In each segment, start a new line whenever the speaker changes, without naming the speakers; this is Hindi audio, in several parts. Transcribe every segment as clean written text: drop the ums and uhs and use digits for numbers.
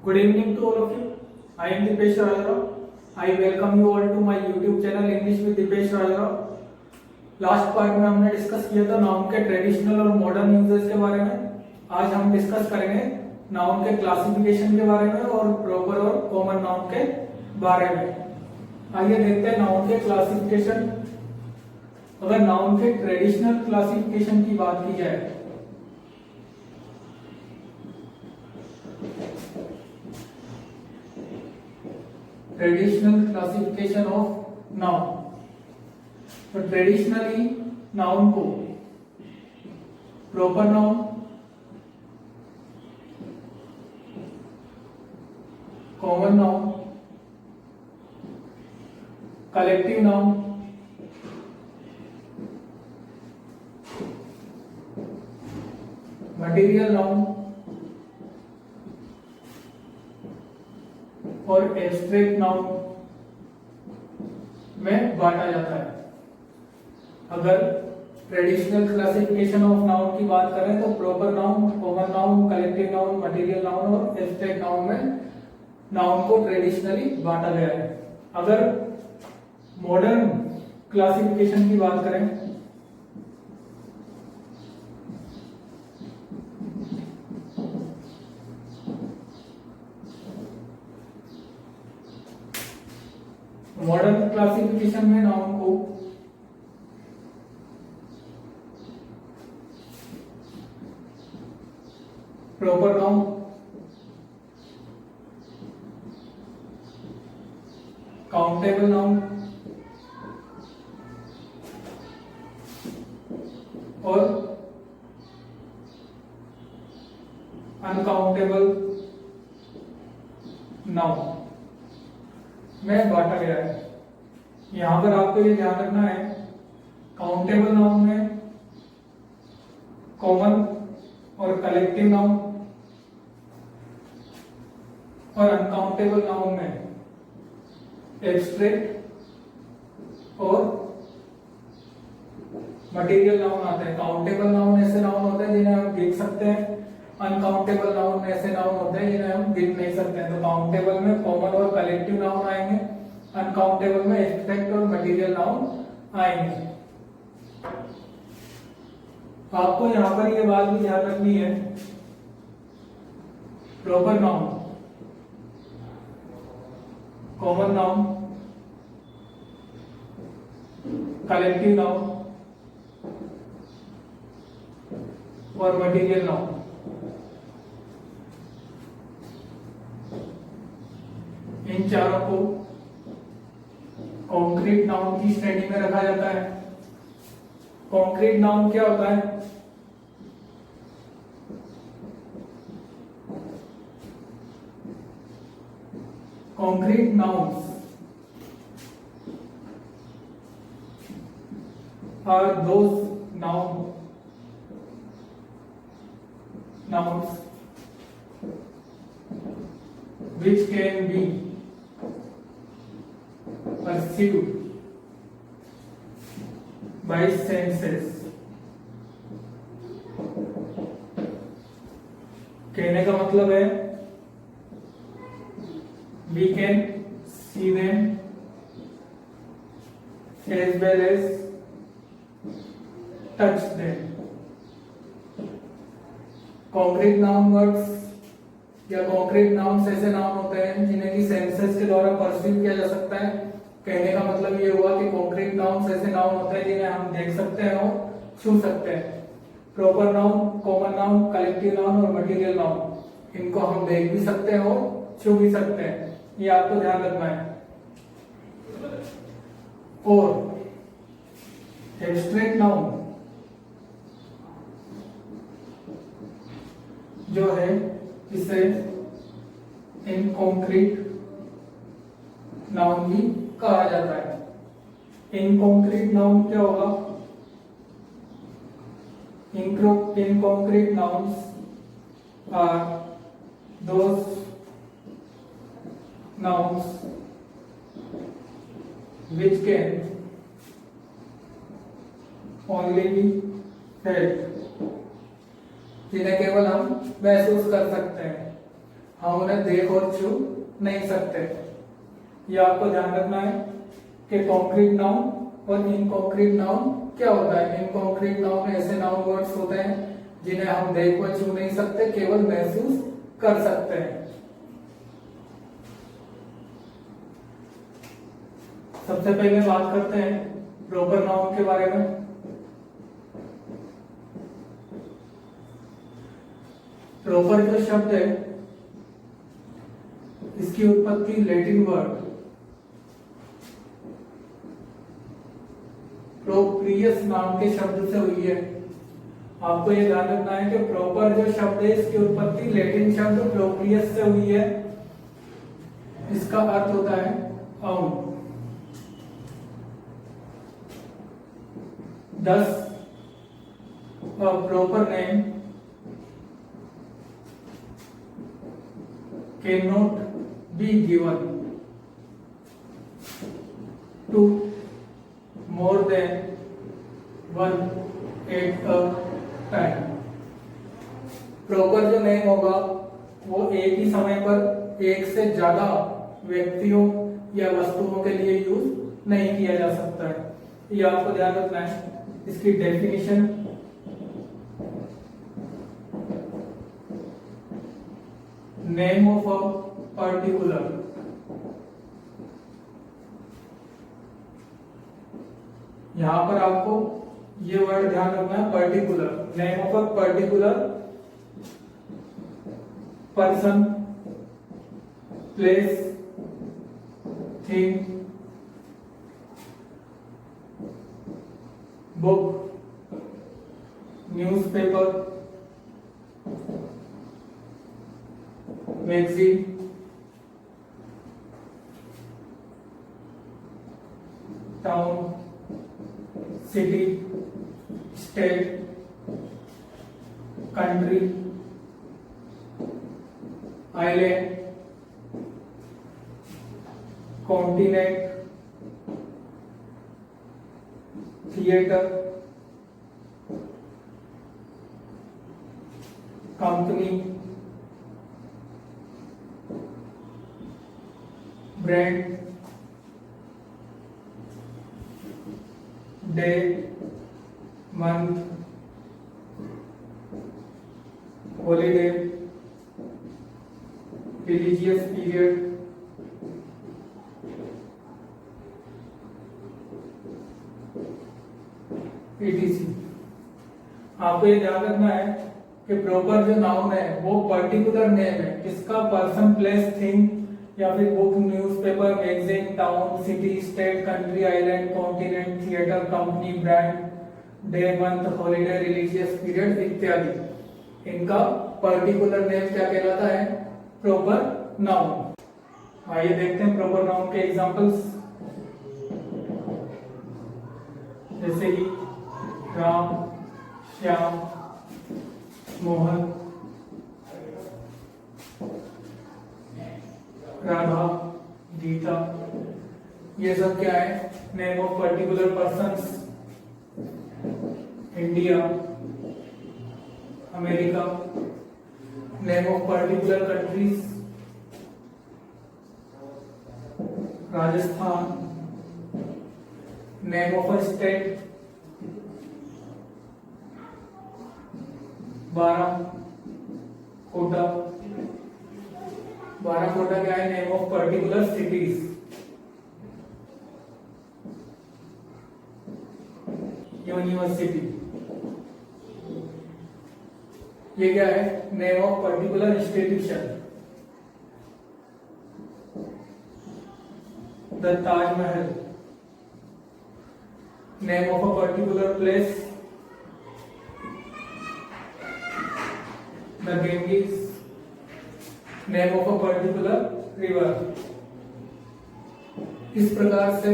Good evening to all of you. I am Dipesh Rajara. I welcome you all to my YouTube channel English with Dipesh Rajara. Last part में हमने डिस्कस किया था नाउन के ट्रेडिशनल और मॉडर्न यूजेस के बारे में. आज हम डिस्कस करेंगे नाउन के क्लासिफिकेशन के बारे में और प्रॉपर और कॉमन नाउन के बारे में. आइए देखते हैं नाउन के क्लासिफिकेशन. अगर नाउन के ट्रेडिशनल क्लासिफिकेशन की बात की जाए ट्रेडिशनल क्लासिफिकेशन ऑफ नाउन, तो ट्रेडिशनली नाउन को proper noun, common noun, collective noun, material noun और एब्स्ट्रैक्ट नाउन में बांटा जाता है. अगर ट्रेडिशनल क्लासिफिकेशन ऑफ नाउन की बात करें तो proper noun, common noun, collective noun, material noun और एब्स्ट्रैक्ट नाउन में नाउन को ट्रेडिशनली बांटा गया है. अगर मॉडर्न क्लासिफिकेशन की बात करें मॉडर्न क्लासिफिकेशन में नाउन को प्रॉपर नाउन, काउंटेबल नाउन और अनकाउंटेबल नाउन में बांटा गया है. यहां पर आपको ये ध्यान रखना है, काउंटेबल नाउन में कॉमन और कलेक्टिव नाउन और अनकाउंटेबल नाउन में एब्स्ट्रैक्ट और मटेरियल नाउन आते हैं. काउंटेबल नाउन ऐसे नाउन होते हैं जिन्हें हम गिन सकते हैं, अनकाउंटेबल नाउन ऐसे नाउन होते हैं जिन्हें हम गिन नहीं सकते हैं. तो काउंटेबल में कॉमन और कलेक्टिव नाउन आएंगे, अनकाउंटेबल में एब्स्ट्रैक्ट और मटेरियल नाउन आएंगे. आपको यहां पर ये बात भी ध्यान रखनी है, proper noun, common noun, collective noun और मटेरियल नाउन, इन चारों को कॉन्क्रीट नाउन की श्रेणी में रखा जाता है. कॉन्क्रीट नाउन क्या होता है? Concrete nouns are those nouns which can be perceived by senses. कहने का मतलब है we can see them as well as touch them. Concrete noun words या कॉन्क्रीट नाउन्स ऐसे नाउन होते हैं जिन्हें की सेंसेस के द्वारा परसीव किया जा सकता है. कहने का मतलब ये हुआ कि कॉन्क्रीट नाउन्स ऐसे नाउन होते हैं जिन्हें हम देख सकते हैं और छू सकते हैं. Proper noun, common noun, collective noun और मटेरियल नाउन, इनको हम देख भी सकते हैं और छू भी सकते हैं. ये आपको ध्यान रखना है. और एब्स्ट्रैक्ट नाउन जो है इसे इनकॉन्क्रीट नाउन भी कहा जाता है. इनकॉन्क्रीट नाउन क्या होगा? In concrete nouns are those nouns which can only be felt, जिन्हें केवल हम महसूस कर सकते हैं. हम उन्हें देख और छू नहीं सकते। ये आपको ध्यान रखना है कि कॉन्क्रीट नाउन और इनकॉन्क्रीट नाउन क्या होता है। इनकॉन्क्रीट नाउन ऐसे नाउन वर्ड्स होते हैं जिन्हें हम देख और छू नहीं सकते, केवल महसूस कर सकते हैं। सबसे पहले बात करते हैं प्रॉपर नाउन के बारे में। प्रॉपर जो शब्द है इसकी उत्पत्ति लैटिन वर्ड प्रोप्रियस नाम के शब्द से हुई है। आपको ये ध्यान रखना है कि प्रॉपर जो शब्द है इसकी उत्पत्ति लैटिन शब्द प्रोप्रियस से हुई है। इसका अर्थ होता है आउन। Thus, a proper name cannot be given to more than one at a time. Proper जो नेम होगा वो एक ही समय पर एक से ज्यादा व्यक्तियों या वस्तुओं के लिए यूज नहीं किया जा सकता है। ये आपको ध्यान रखना है। इसकी definition name of a particular, यहां पर आपको ये वर्ड ध्यान रखना है, particular. Name of a particular person, place, thing, book, newspaper, magazine, town, city, state, country, island, continent, theatre, company, brand, day, month, holiday, religious period, etc। आपको ये ध्यान रखना है कि प्रॉपर जो नाउन है वो पर्टिकुलर नेम है। किसका? पर्सन, प्लेस, थिंग या फिर book, newspaper, magazine, town, city, state, country, island, continent, theatre, company, brand, day, month, holiday, religious period इत्यादि। इनका पर्टिकुलर नेम क्या कहलाता है? Proper noun. आइए देखते हैं प्रॉपर नाउन के एग्जांपल्स। जैसे कि राम, श्याम, मोहन, राधा, गीता, ये सब क्या है? Name of particular persons. India, America, name of particular countries. Rajasthan, name of a state. Barakota, Barakota क्या है? Name of particular cities. University, ये क्या है? Name of particular institution. The Taj Mahal, name of a particular place. The Ganges, name of a particular river. इस प्रकार से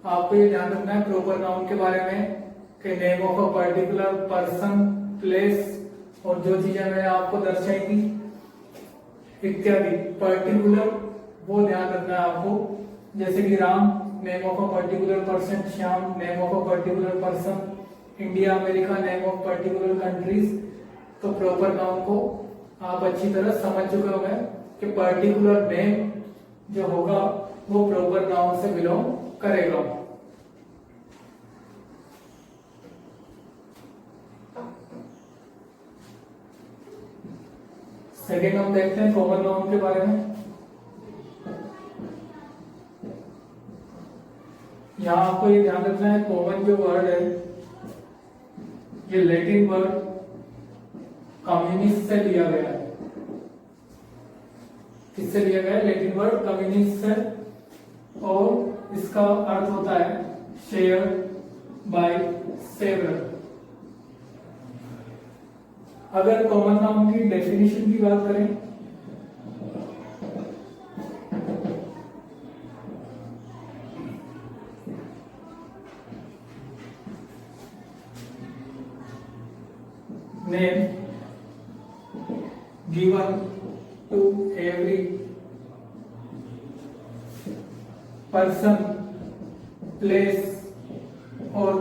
आपको ये ध्यान रखना है प्रॉपर नाउन के बारे में कि name of a particular person, place और जो चीजें मैंने आपको दर्शाई थी इत्यादि। पर्टिकुलर वो ध्यान रखना है आपको। जैसे कि Ram, name of a particular person. Shyam, name of a particular person. India, America, name of particular countries. तो प्रॉपर नाउन को आप अच्छी तरह समझ चुके होंगे कि पर्टिकुलर नेम जो होगा वो प्रॉपर नाउन से बिलोंग करेगा। सेकेंड हम देखते हैं कॉमन नाउन के बारे में। यहां आपको ये ध्यान रखना है, कॉमन जो वर्ड है ये लैटिन वर्ड कम्युनिस्ट से लिया गया है। किससे लिया गया है? लैटिन वर्ड कम्युनिस्ट से, और इसका अर्थ होता है शेयर बाय सेवरल। अगर कॉमन नाउन की डेफिनेशन की बात करें name given to every person, place or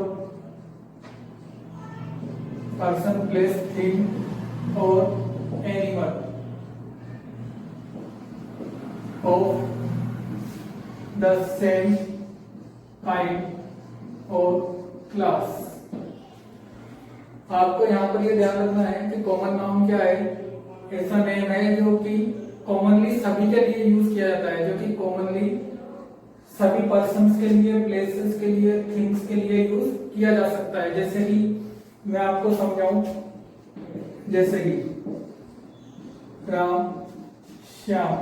person, place, thing or animal of the same kind or class। आपको यहाँ पर ये ध्यान रखना है कि कॉमन नाउन क्या है? ऐसा नेम है जो कि कॉमनली सभी के लिए यूज किया जाता है, जो कि कॉमनली सभी पर्सन्स के लिए, प्लेसेस के लिए, थिंग्स के लिए यूज किया जा सकता है। जैसे कि मैं आपको समझाऊं, जैसे कि राम, श्याम,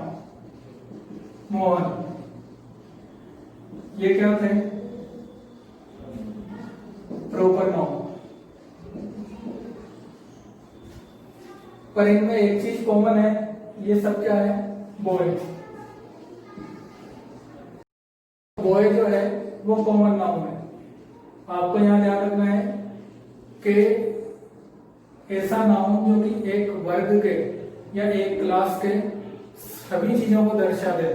मोहन, ये क्या थे? Proper noun. पर इनमें एक चीज कॉमन है, ये सब क्या है? बॉय। बॉय जो है वो कॉमन नाउन है। आपको यहां ध्यान रखना है कि ऐसा नाउन जो कि एक वर्ग के या एक क्लास के सभी चीजों को दर्शा दे,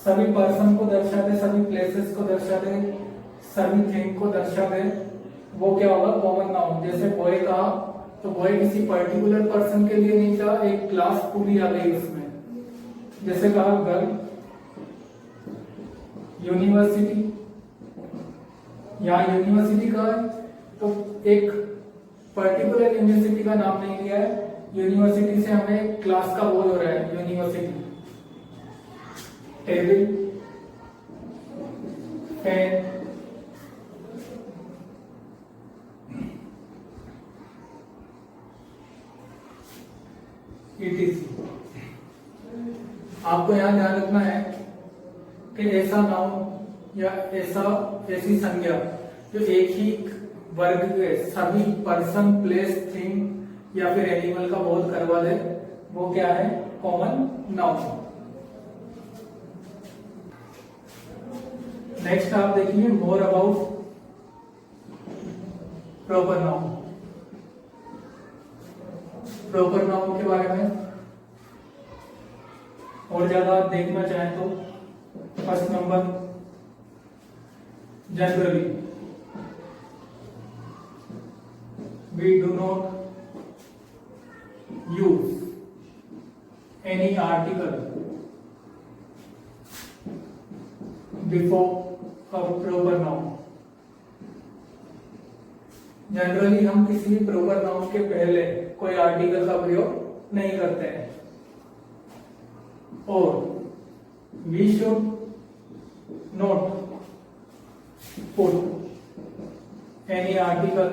सभी पर्सन को दर्शा दे, सभी प्लेसेस को दर्शा दे, सभी थिंग को दर्शा दे, वो क्या होगा? Common noun. जैसे बॉय कहा तो बॉय किसी पर्टिकुलर पर्सन के लिए नहीं था, एक क्लास पूरी आ गई उसमें। जैसे कहा गर्ल, यूनिवर्सिटी, यहाँ यूनिवर्सिटी का है तो एक पर्टिकुलर यूनिवर्सिटी का नाम नहीं लिया है, यूनिवर्सिटी से हमें क्लास का बोल हो रहा है, यूनिवर्सिटी। Table, fan, etc। आपको यहां ध्यान रखना है कि ऐसा नाउन या ऐसी संज्ञा जो एक ही वर्ग के सभी पर्सन, प्लेस, थिंग या फिर एनिमल का बोध करवा दे, वो क्या है? Common noun. नेक्स्ट आप देखिए more about proper noun. Proper noun के बारे में और ज्यादा देखना चाहें तो first number, generally we do not use any article before a proper noun. Generally हम किसी भी प्रॉपर नाउन के पहले कोई आर्टिकल का प्रयोग नहीं करते हैं। और we should not put any article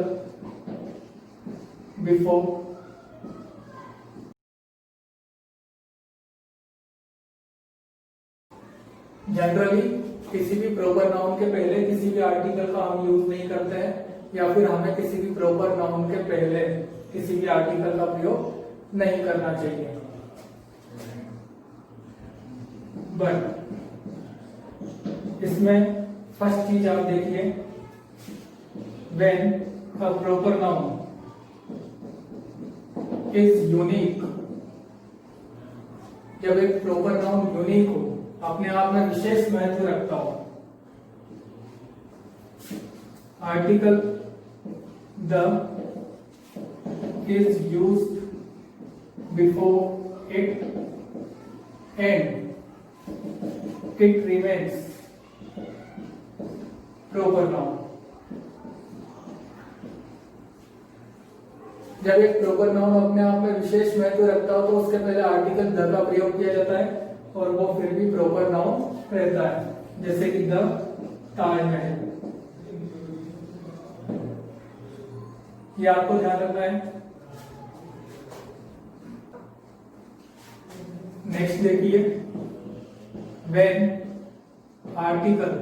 before generally किसी भी प्रॉपर नाउन के पहले किसी भी आर्टिकल का हम यूज नहीं करते हैं, या फिर हमें किसी भी प्रॉपर नाउन के पहले किसी भी आर्टिकल का प्रयोग नहीं करना चाहिए। बट इसमें फर्स्ट चीज आप देखिए, when a proper noun is unique, जब एक प्रॉपर नाउन यूनिक हो, अपने आप में विशेष महत्व रखता हो, article the is used before it and it remains proper noun। जब एक प्रॉपर नाउन अपने आप में विशेष महत्व रखता हो तो उसके पहले आर्टिकल द का प्रयोग किया जाता है और वो फिर भी प्रॉपर नाउन रहता है, जैसे कि द ताजमहल। ये आपको ध्यान रखना है। नेक्स्ट देखिए, व्हेन आर्टिकल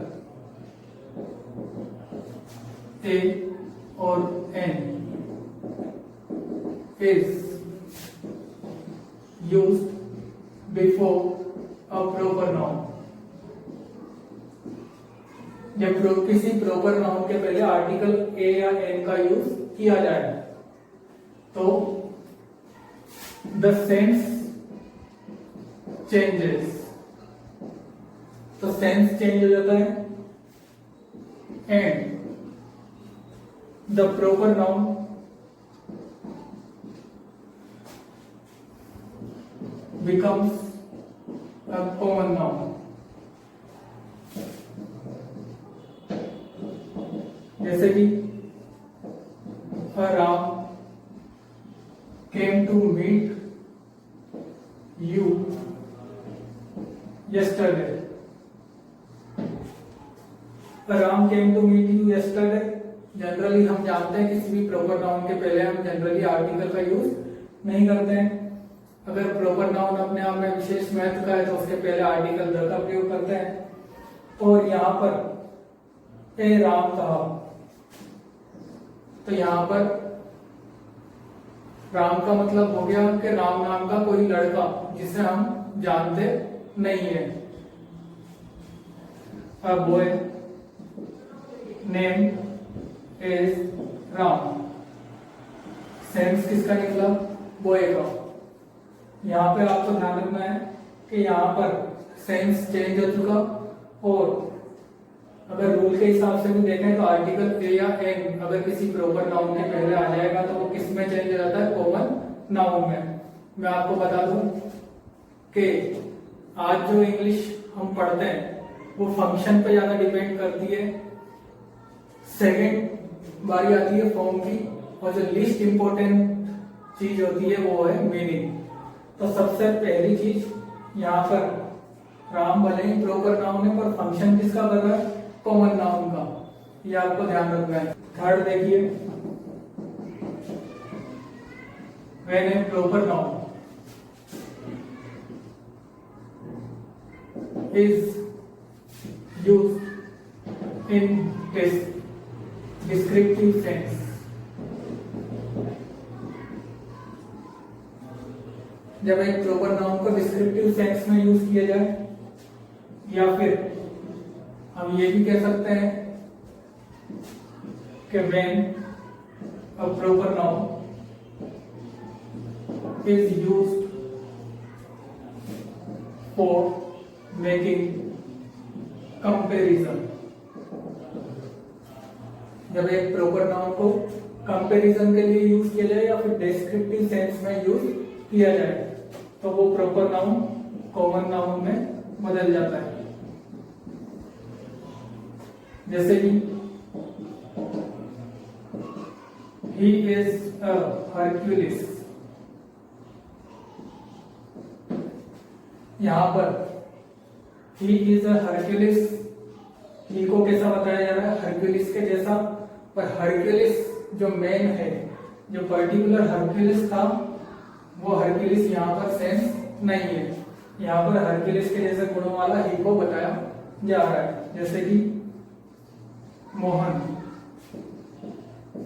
ए और N is used before a proper noun। जब किसी प्रॉपर नाउन के पहले आर्टिकल ए या एन का यूज किया जाए तो द सेंस चेंजेस, तो सेंस चेंज हो जाता है and the proper noun becomes a common noun। जैसे कि Ram came to meet you yesterday। Ram came to meet you yesterday, generally हम जानते हैं किसी भी प्रॉपर नाउन के पहले हम जनरली आर्टिकल का यूज नहीं करते हैं। अगर प्रॉपर नाउन अपने आप में विशेष महत्व का है तो उसके पहले आर्टिकल द का प्रयोग करते हैं। और यहाँ पर ए राम कहा तो यहाँ पर राम का मतलब हो गया कि राम नाम का कोई लड़का जिसे हम जानते नहीं है। A boy name is Ram, sense किसका निकला? बॉय का। यहाँ पे आपको ध्यान रखना है कि यहाँ पर सेंस चेंज हो चुका और अगर रूल के हिसाब से भी देखें तो आर्टिकल ए या एन अगर किसी प्रॉपर नाउन के पहले आ जाएगा तो वो किस में चेंज हो जाता है? कॉमन नाउन में। मैं आपको बता दूं कि आज जो इंग्लिश हम पढ़ते हैं वो फंक्शन पे ज्यादा डिपेंड करती है। सेकंड बारी आती है फॉर्म की और जो लीस्ट इंपॉर्टेंट चीज होती है वो है मीनिंग। तो सबसे पहली चीज यहाँ पर राम भले ही प्रॉपर नाउन है पर फंक्शन किसका कर रहा है? कॉमन नाउन का। ये आपको ध्यान रखना है। थर्ड देखिए, when A proper noun is used in this descriptive sense. जब एक प्रॉपर नाउन को डिस्क्रिप्टिव सेंस में यूज किया जाए या फिर हम ये भी कह सकते हैं कि when a proper noun is used for making comparison. जब एक प्रॉपर नाउन को कंपैरिजन के लिए यूज किया जाए या फिर डिस्क्रिप्टिव सेंस में यूज किया जाए तो वो प्रॉपर नाउन कॉमन नाउन में बदल जाता है। जैसे कि he is a Hercules। यहाँ पर he is a Hercules, he को कैसा बताया जा रहा है? हरक्यूलिस के जैसा। पर हरक्यूलिस जो मैन है, जो पर्टिकुलर हरक्यूलिस था वो हरक्यूलिस यहाँ पर सेंस नहीं है। यहाँ पर हरक्यूलिस के जैसे गुणों वाला ही को बताया जा रहा है। जैसे कि Mohan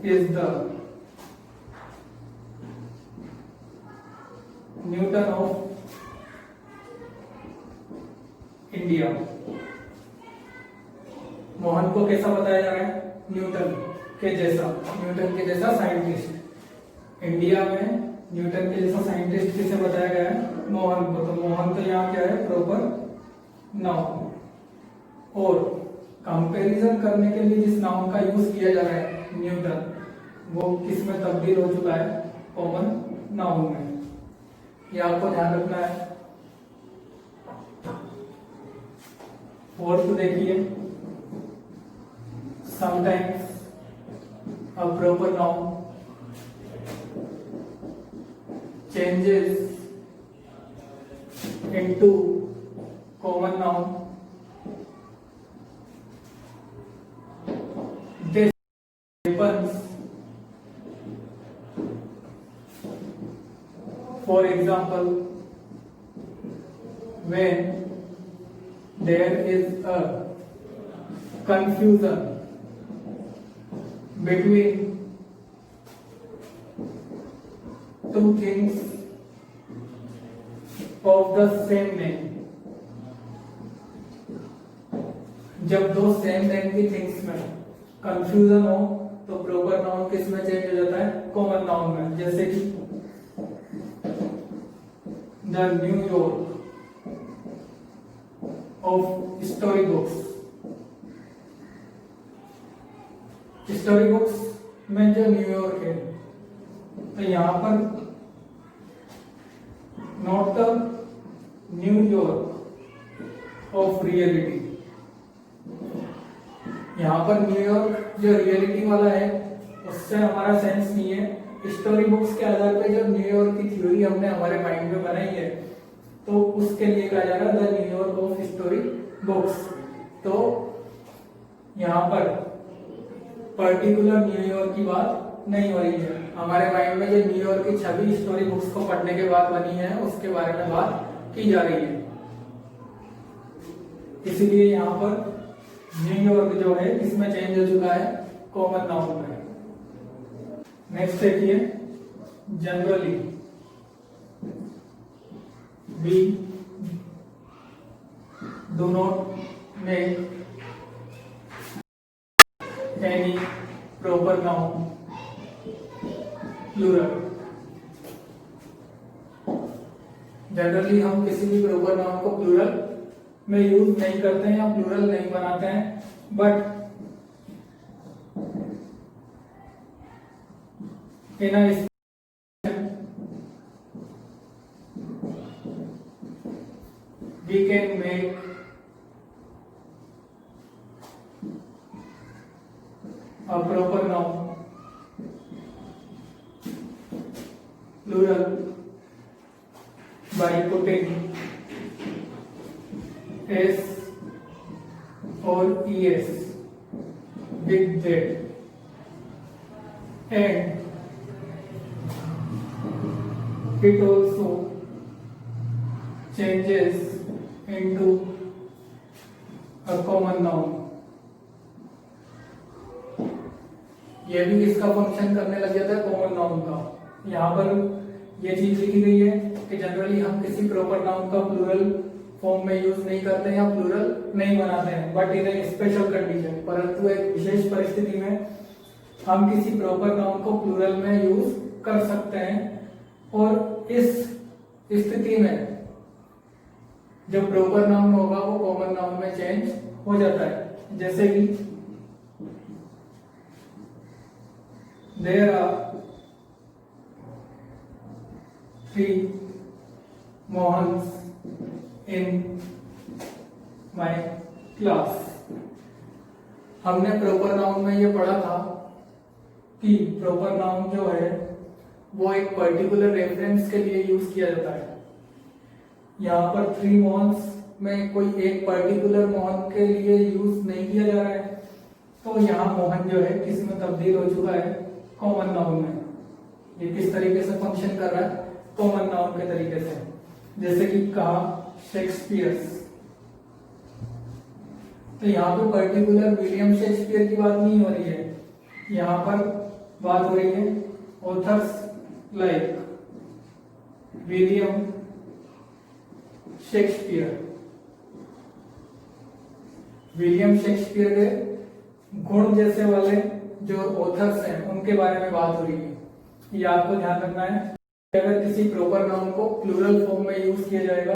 is the Newton of India. Mohan को कैसा बताया जा रहा है? न्यूटन के जैसा साइंटिस्ट। इंडिया में न्यूटन के जैसा साइंटिस्ट किसे बताया गया है? मोहन को। तो मोहन तो यहाँ क्या है? Proper noun. और कंपैरिजन करने के लिए जिस नाउन का यूज किया जा रहा है न्यूटन, वो किस में तब्दील हो चुका है? कॉमन नाउन में। ये आपको ध्यान रखना है। फोर्थ देखिए, sometimes a proper noun changes into common noun. This happens, for example, when there is a confusion between two things of the same name. जब दो सेम नेम की थिंग्स में कंफ्यूजन हो तो प्रॉपर नाउन किस में चेंज हो जाता है? कॉमन नाउन में। जैसे कि the New York of story books. Story books में जो न्यूयॉर्क है, तो यहां पर not the New York of reality. यहां पर न्यूयॉर्क जो रियलिटी वाला है उससे हमारा सेंस नहीं है। स्टोरी बुक्स के आधार पर जो न्यूयॉर्क की थ्योरी हमने हमारे माइंड में बनाई है, तो उसके लिए कहा जा रहा है the New York of story books. तो यहां पर पर्टिकुलर न्यूयॉर्क की बात नहीं हो रही है। हमारे माइंड में जो न्यूयॉर्क की छवि स्टोरी बुक्स को पढ़ने के बाद बनी है उसके बारे में बात की जा रही है। इसीलिए यहाँ पर न्यूयॉर्क जो है इसमें चेंज हो चुका है कॉमन नाउन में। नेक्स्ट देखिए, generally we do not make any proper noun plural. Generally हम किसी भी प्रॉपर नाउन को प्लूरल में यूज नहीं करते हैं या प्लूरल नहीं बनाते हैं, but in a we can make a proper noun plural by putting s or es with z, and it also changes into a common noun। ये भी इसका फंक्शन करने लग जाता है कॉमन नाउन का। यहाँ पर ये चीज लिखी गई है कि जनरली हम किसी प्रॉपर नाउन का प्लूरल फॉर्म में यूज नहीं करते हैं या प्लूरल नहीं बनाते हैं, but in A special condition, परंतु एक विशेष परिस्थिति में हम किसी प्रॉपर नाउन को प्लूरल में यूज कर सकते हैं। और इस स्थिति में जो प्रॉपर नाउन होगा वो कॉमन नाउन में चेंज हो जाता है। जैसे कि there are 3 Mohans in my class. हमने प्रॉपर नाउन में ये पढ़ा था कि प्रॉपर नाउन जो है वो एक पर्टिकुलर रेफरेंस के लिए यूज किया जाता है। यहाँ पर 3 मोहन्स में कोई एक पर्टिकुलर मोहन के लिए यूज नहीं किया जा रहा है, तो यहाँ मोहन जो है किस में तब्दील हो चुका है? कॉमन नाउन में। ये किस तरीके से फंक्शन कर रहा है? कॉमन नाउन के तरीके से। जैसे कि कहा शेक्सपियर्स, तो यहाँ पे पर्टिकुलर विलियम शेक्सपियर की बात नहीं हो रही है, यहाँ पर बात हो रही है authors like William Shakespeare. William Shakespeare के गुण जैसे वाले जो ऑथर्स हैं उनके बारे में बात हो रही है। ये आपको ध्यान रखना है। अगर किसी प्रॉपर नाउन को प्लूरल फॉर्म में यूज किया जाएगा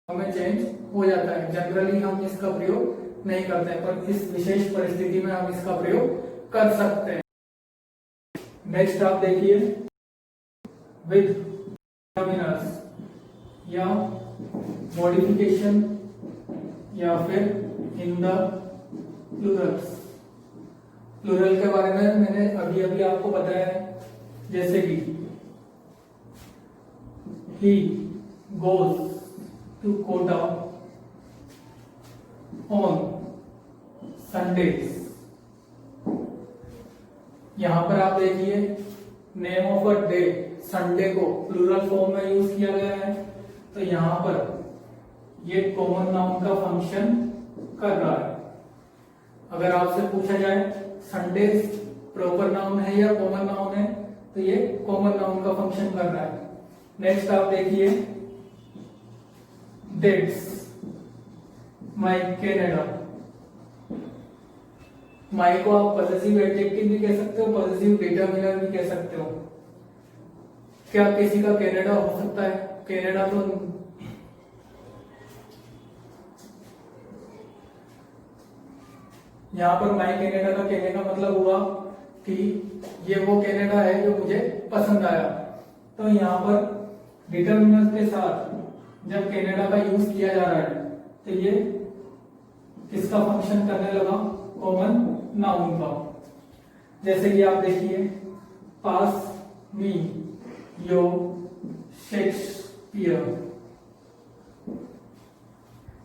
हमें चेंज हो जाता है। जनरली हम इसका प्रयोग नहीं करते हैं, पर इस विशेष परिस्थिति में हम इसका प्रयोग कर सकते हैं। नेक्स्ट आप देखिए, विद या मॉडिफिकेशन या फिर इन द प्लूरल्स। प्लूरल के बारे में मैंने अभी अभी आपको बताया है, जैसे कि he goes to Kota on Sundays। यहां पर आप देखिए name of a day Sunday को प्लूरल फॉर्म में यूज किया गया है, तो यहां पर ये कॉमन नाउन का फंक्शन कर रहा है। अगर आपसे पूछा जाए संडे प्रॉपर नाउन है या कॉमन नाउन है, तो ये कॉमन नाउन का फंक्शन कर रहा है। नेक्स्ट आप देखिए दैट्स माय कैनेडा। माई को आप पॉजेसिव एडजेक्टिव भी कह सकते हो, पॉजेसिव डिटरमिनर भी कह सकते हो। क्या किसी का कनाडा हो सकता है? कनाडा तो यहां पर माई कनाडा का कहने का मतलब हुआ कि ये वो कनाडा है जो मुझे पसंद आया। तो यहाँ पर डिटरमिनर के साथ जब कनाडा का यूज किया जा रहा है, तो ये किसका फंक्शन करने लगा? कॉमन नाउन का। जैसे कि आप देखिए पास मी यो शेक्सपियर।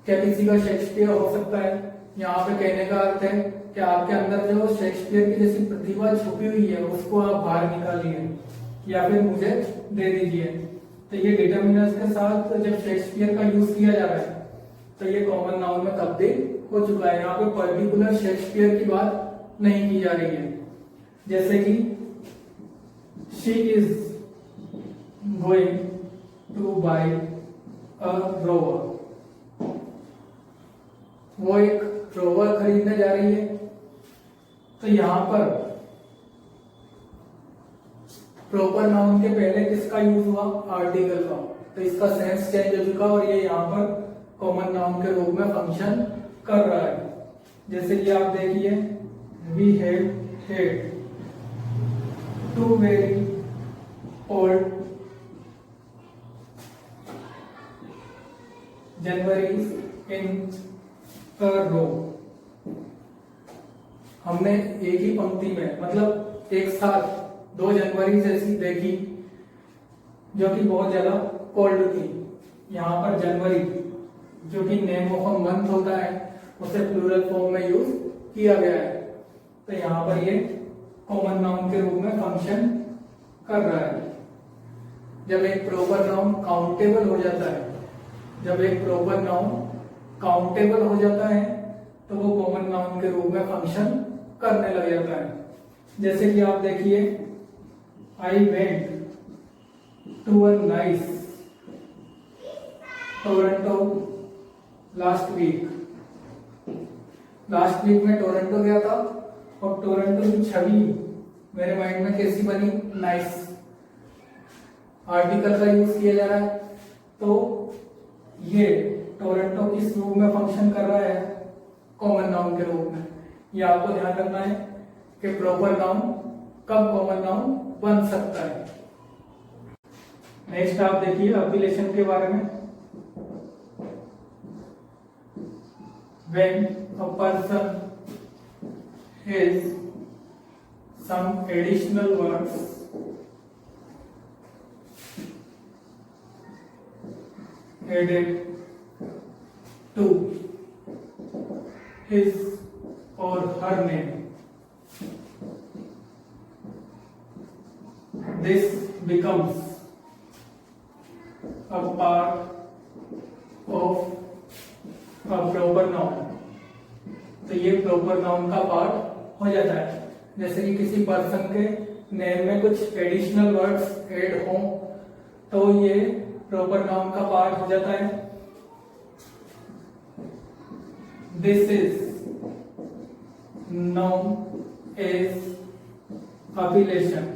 क्या किसी का शेक्सपियर हो सकता है? यहाँ पे कहने का अर्थ है कि आपके अंदर जो शेक्सपियर की जैसी प्रतिभा छुपी हुई है उसको आप बाहर निकालिए या फिर मुझे दे दीजिए। तो ये डिटरमिनर्स के साथ जब शेक्सपियर का यूज किया जा रहा है, तो ये कॉमन नाउन में तब्दील हो चुका है। यहाँ पे पर्टिकुलर शेक्सपियर की बात नहीं की जा रही है। जैसे कि she is going to buy a rover. वो एक रोवर खरीदने जा रही है। तो यहां पर प्रॉपर नाउन के पहले किसका यूज हुआ? आर्टिकल का। तो इसका सेंस चेंज हो चुका और ये यहाँ पर कॉमन नाउन के रूप में फंक्शन कर रहा है। जैसे कि आप देखिए we have had two very old January in a row। हमने एक ही पंक्ति में मतलब एक साथ 2 जनवरी जैसी देखी जो कि बहुत ज्यादा कोल्ड थी। यहाँ पर जनवरी जो कि नेम ऑफ अ मंथ होता है उसे प्लूरल फॉर्म में यूज किया गया है। तो यहाँ पर ये कॉमन नाउन के रूप में फंक्शन कर रहा है। जब एक प्रॉपर नाउन काउंटेबल हो जाता है, जब एक प्रॉपर नाउन काउंटेबल हो जाता है, तो वो कॉमन नाउन के रूप में फंक्शन करने लग जाता है। जैसे कि आप देखिए I went to a nice Toronto last week. Last week में टोरंटो गया था और टोरंटो की छवि मेरे माइंड में कैसी बनी? नाइस। आर्टिकल का यूज किया जा रहा है, तो ये टोरंटो किस रूप में फंक्शन कर रहा है? कॉमन नाउन के रूप में। ये आपको ध्यान रखना है कि प्रॉपर नाउन कब कॉमन नाउन बन सकता है। नेक्स्ट आप देखिए अपिलेशन के बारे में। When a person has some additional words added to his or her name, this becomes a part of a proper noun। तो ये प्रॉपर नाउन का पार्ट हो जाता है। जैसे कि किसी पर्सन के नेम में कुछ एडिशनल वर्ड्स ऐड हो, तो ये प्रॉपर नाउन का पार्ट हो जाता है। This is known as appellation.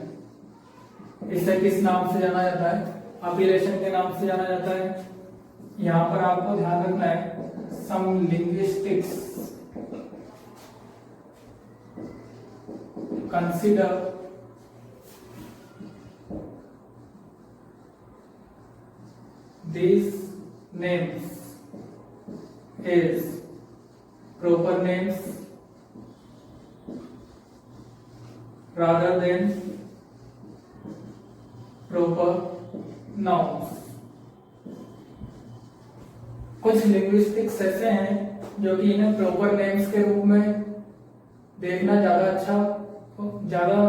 इसे किस नाम से जाना जाता है? अपिलेशन के नाम से जाना जाता है। यहां पर आपको ध्यान रखना है some linguistics consider these names is proper names rather than proper nouns। कुछ लिंग्विस्टिक्स ऐसे हैं जो कि इन्हें प्रॉपर नेम्स के रूप में देखना ज्यादा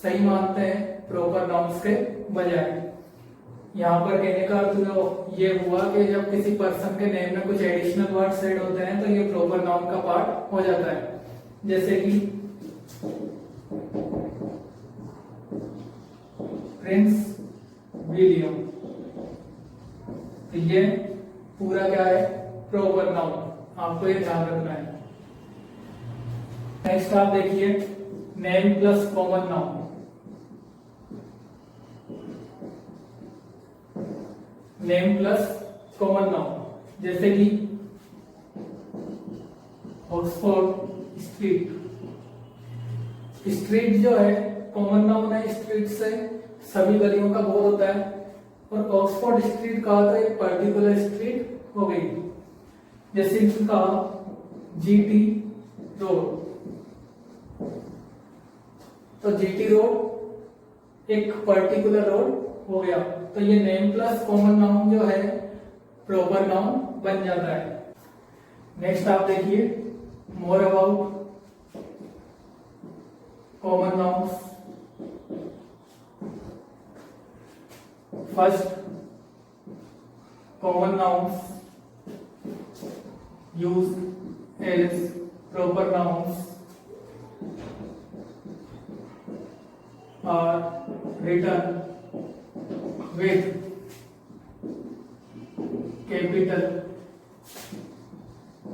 सही मानते हैं प्रॉपर नाउन्स के बजाय। यहाँ पर कहने का अर्थ ये हुआ कि जब किसी पर्सन के नेम में कुछ एडिशनल वर्ड्स ऐड होते हैं तो ये प्रॉपर नाउन का पार्ट हो जाता है। जैसे कि प्रिंस विलियम, तो ये पूरा क्या है, प्रॉपर नाउन, आपको ये ध्यान रखना है। नेक्स्ट आप देखिए name plus common noun. Name plus common noun, जैसे कि ऑक्सफोर्ड स्ट्रीट। स्ट्रीट जो है कॉमन नाउन है, स्ट्रीट से सभी गलियों का बोध होता है, और ऑक्सफोर्ड स्ट्रीट कहा तो एक पर्टिकुलर स्ट्रीट हो गई। जैसे कि कहा जीटी रोड, तो जीटी रोड एक पर्टिकुलर रोड हो गया, तो ये नेम प्लस कॉमन नाउन जो है प्रॉपर नाउन बन जाता है। नेक्स्ट आप देखिए more about common nouns. First, common nouns used as proper nouns are written with capital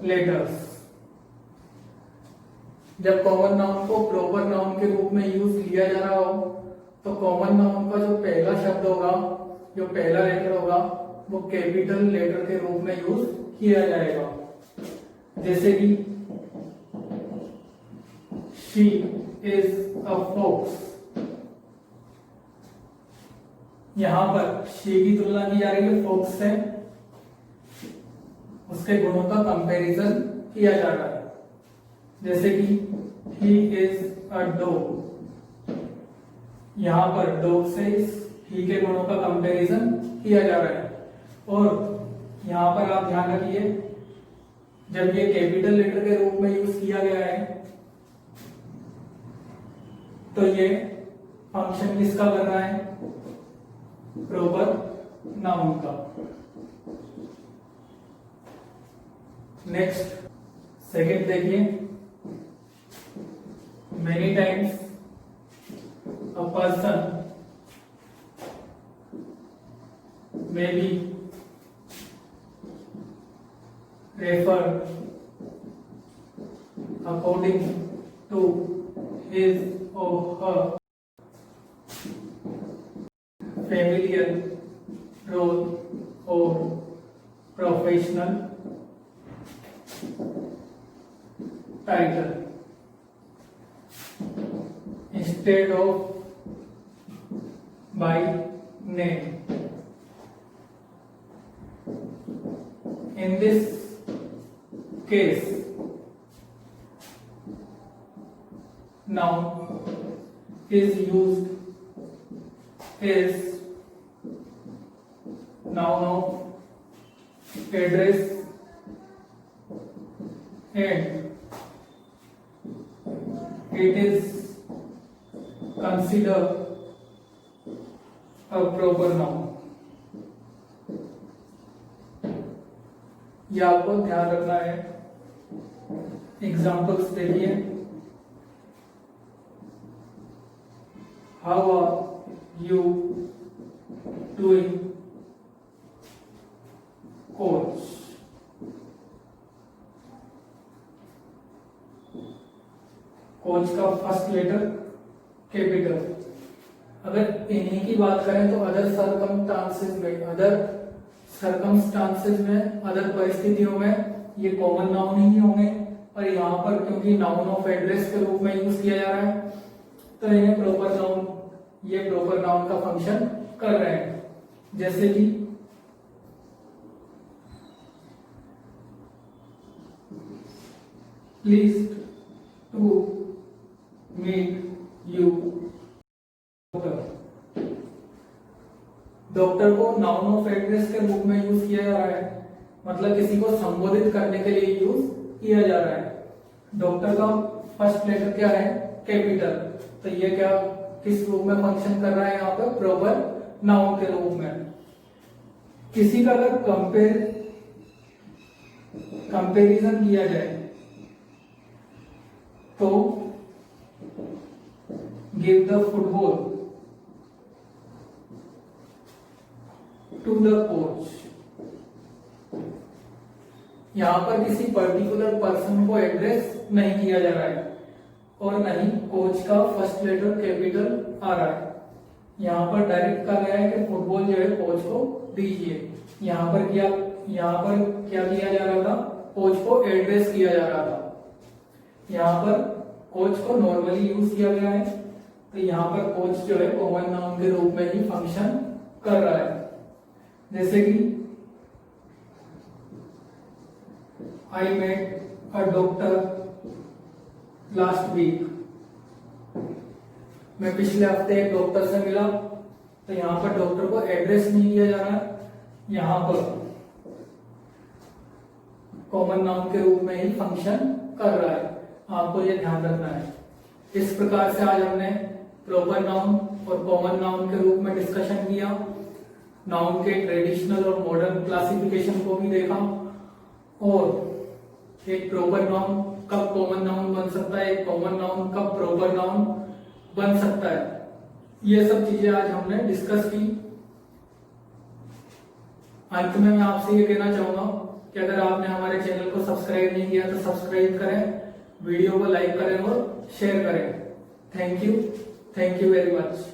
letters। जब कॉमन नाउन को प्रॉपर नाउन के रूप में यूज किया जा रहा हो तो कॉमन नाउन का जो पहला शब्द होगा, जो पहला लेटर होगा, वो कैपिटल लेटर के रूप में यूज किया जाएगा। जैसे कि शी इज अ फॉक्स, यहां पर शी की तुलना की जा रही है फॉक्स से, उसके गुणों का कंपैरिजन किया जा रहा है। जैसे कि ही इज अ डॉग, यहां पर डॉग से ही के गुणों का कंपैरिजन किया जा रहा है। और यहां पर आप ध्यान रखिए, जब ये कैपिटल लेटर के रूप में यूज किया गया है तो ये फंक्शन किसका कर रहा है, प्रॉपर नाउन का। नेक्स्ट सेकंड देखिए, many times a person may be referred according to his or her familiar role or professional title instead of by name। In this case, noun is used as noun of address and it is considered a proper noun। ये आपको ध्यान रखना है। एग्जाम्पल्स देखिए, how are you doing coach, coach का फर्स्ट लेटर कैपिटल। अगर इन्हीं की बात करें तो अदर सरकमस्टांसेस में, अदर परिस्थितियों में ये कॉमन नाउन ही होंगे, और यहाँ पर क्योंकि नाउन ऑफ एड्रेस के रूप में यूज किया जा रहा है तो इन्हें प्रॉपर नाउन, ये प्रॉपर नाउन का फंक्शन कर रहे हैं। जैसे कि please to meet you. Doctor को नाउन ऑफ एड्रेस के रूप में यूज किया जा रहा है, मतलब किसी को संबोधित करने के लिए यूज किया जा रहा है। डॉक्टर का फर्स्ट लेटर क्या है? कैपिटल। तो ये क्या किस रूप में फंक्शन कर रहा है यहाँ पे? प्रॉपर नाउन के रूप में। किसी का अगर कंपेरिजन किया जाए तो give the football to the coach. यहां पर किसी पर्टिकुलर पर्सन को एड्रेस नहीं किया जा रहा है और नहीं कोच का फर्स्ट लेटर कैपिटल आ रहा है। यहां पर डायरेक्ट कर रहा है कि फुटबॉल जो है कोच को दीजिए। यहां पर क्या किया जा रहा था? कोच को एड्रेस किया जा रहा था। यहां पर कोच को नॉर्मली यूज किया गया है, तो यहां पर कोच जो है कॉमन नाउन के रूप में ही फंक्शन कर रहा है। जैसे कि I met a doctor last week. मैं पिछले हफ्ते एक डॉक्टर से मिला, तो यहां पर डॉक्टर को एड्रेस नहीं दिया जा रहा है, यहां पर कॉमन नाउन के रूप में ही फंक्शन कर रहा है। आपको ये ध्यान रखना है। इस प्रकार से आज हमने प्रॉपर नाउन और कॉमन नाउन के रूप में डिस्कशन किया। नाउन के ट्रेडिशनल और मॉडर्न क्लासिफिकेशन को भी देखा, और एक प्रॉपर नाउन कब कॉमन नाउन बन सकता है, एक कॉमन नाउन कब प्रॉपर नाउन बन सकता है, ये सब चीजें आज हमने डिस्कस की। अंत में मैं आपसे ये कहना चाहूंगा कि अगर आपने हमारे चैनल को सब्सक्राइब नहीं किया तो सब्सक्राइब करें, वीडियो को लाइक करें और शेयर करें। Thank you very much.